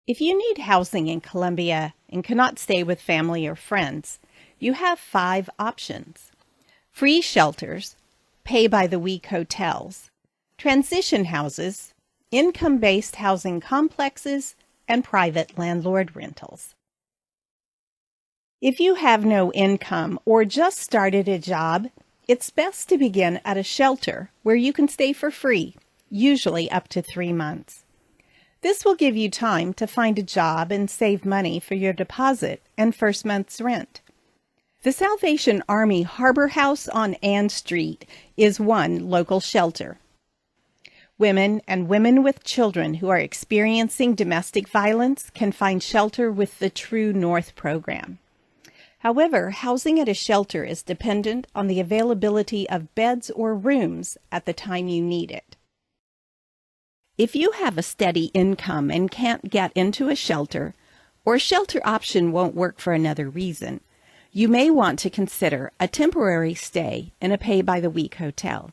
If you need housing in Columbia and cannot stay with family or friends, you have 5 options: free shelters, pay-by-the-week hotels, transition houses, income-based housing complexes, and private landlord rentals. If you have no income or just started a job, it's best to begin at a shelter where you can stay for free, usually up to 3 months. This will give you time to find a job and save money for your deposit and first month's rent. The Salvation Army Harbor House on Ann Street is one local shelter. Women and women with children who are experiencing domestic violence can find shelter with the True North program. However, housing at a shelter is dependent on the availability of beds or rooms at the time you need it. If you have a steady income and can't get into a shelter, or a shelter option won't work for another reason, you may want to consider a temporary stay in a pay-by-the-week hotel.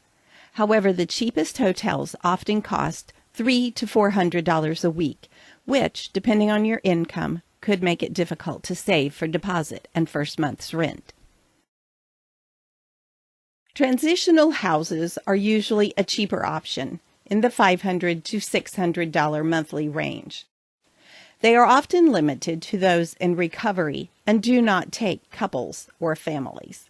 However, the cheapest hotels often cost $300 to $400 a week, which, depending on your income, could make it difficult to save for deposit and first month's rent. Transitional houses are usually a cheaper option, in the $500 to $600 monthly range. They are often limited to those in recovery and do not take couples or families.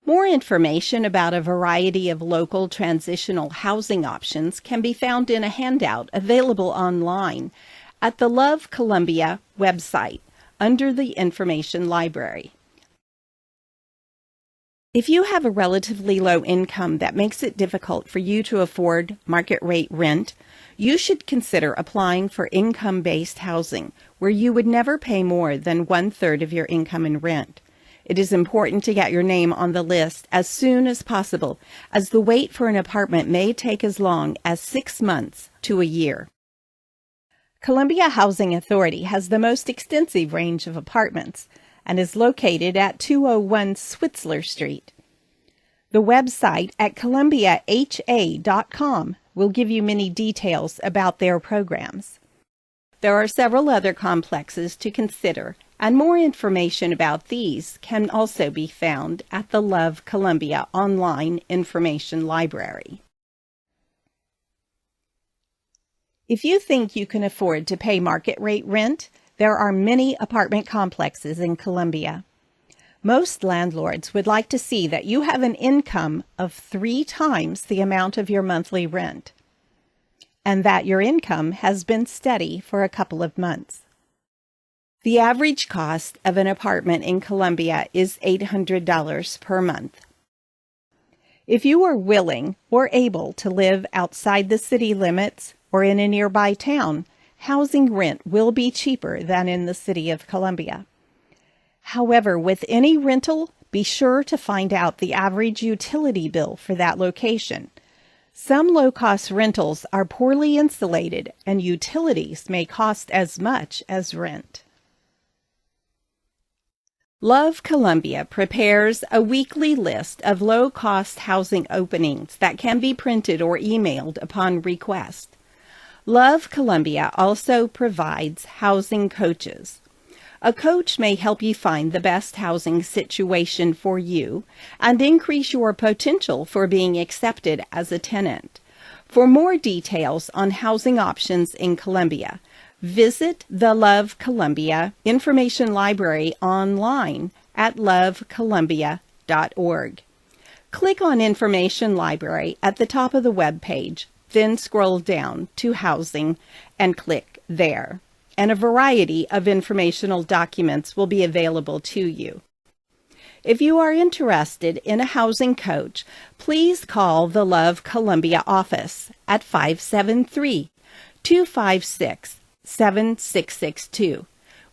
More information about a variety of local transitional housing options can be found in a handout available online at the Love Columbia website under the Information Library. If you have a relatively low income that makes it difficult for you to afford market rate rent, you should consider applying for income-based housing, where you would never pay more than 1/3 of your income in rent. It is important to get your name on the list as soon as possible, as the wait for an apartment may take as long as 6 months to a year. Columbia Housing Authority has the most extensive range of apartments and is located at 201 Switzler Street. The website at columbiaha.com will give you many details about their programs. There are several other complexes to consider, and more information about these can also be found at the Love Columbia online information library. If you think you can afford to pay market rate rent, there are many apartment complexes in Columbia. Most landlords would like to see that you have an income of 3 times the amount of your monthly rent, and that your income has been steady for a couple of months. The average cost of an apartment in Columbia is $800 per month. If you are willing or able to live outside the city limits or in a nearby town, housing rent will be cheaper than in the city of Columbia. However, with any rental, be sure to find out the average utility bill for that location. Some low-cost rentals are poorly insulated, and utilities may cost as much as rent. Love Columbia prepares a weekly list of low-cost housing openings that can be printed or emailed upon request. Love Columbia also provides housing coaches. A coach may help you find the best housing situation for you and increase your potential for being accepted as a tenant. For more details on housing options in Columbia, visit the Love Columbia Information Library online at lovecolumbia.org. Click on Information Library at the top of the web page. Then scroll down to Housing and click there, and a variety of informational documents will be available to you. If you are interested in a housing coach, please call the Love Columbia office at 573-256-7662.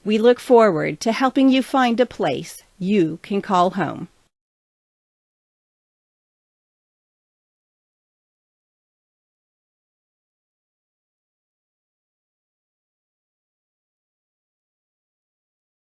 We look forward to helping you find a place you can call home.